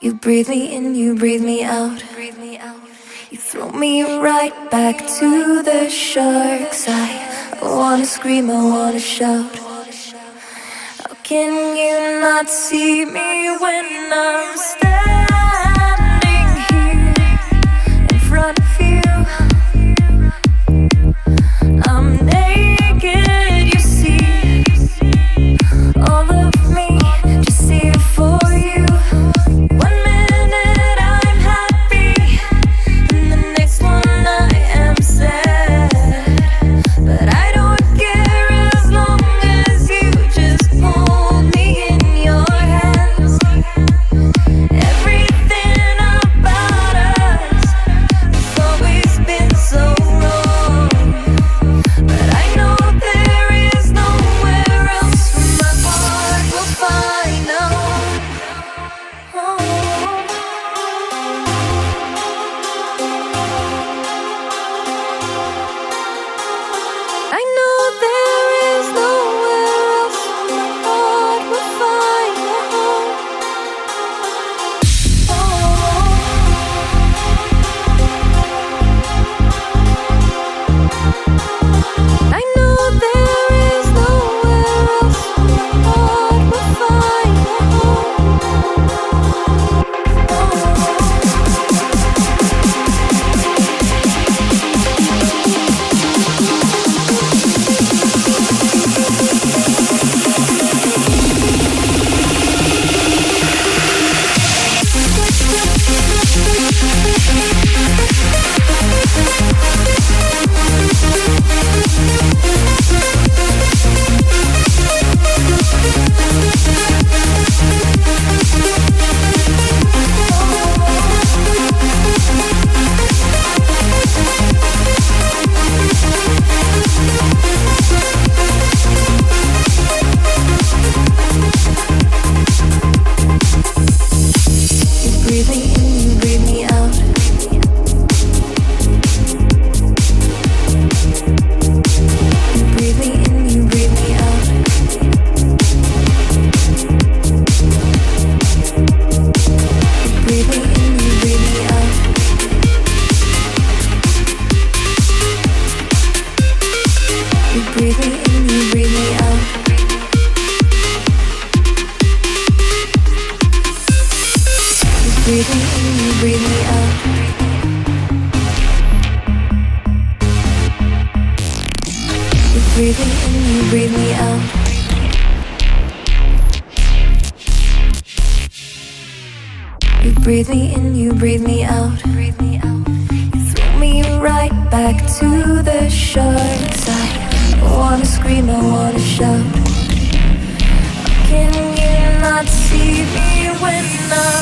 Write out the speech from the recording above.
You breathe me in, you breathe me out. You throw me right back to the shark side. I wanna scream, I wanna shout. How can you not see me when I'm standing here in front of you? I'm naked, you see. All of me, just see it for you. One minute I'm happy, and the next one I am sad. But I don't care as long as you just hold me in your hands. Everything about us has always been so wrong. But I know there is nowhere else my heart will find a home. I know there is nowhere else my heart will find a home. I know there is nowhere else my heart will find a breathe me in, you breathe me out. You breathe me in, you breathe me out. You breathe me in, you breathe me out. You breathe me in, you breathe me out. Breathe me in, you breathe me out. You breathe me in, you breathe me out. You breathe me in, you breathe me out. You throw me right back to the shark side. I wanna scream, I wanna shout. How can you not see me when I'm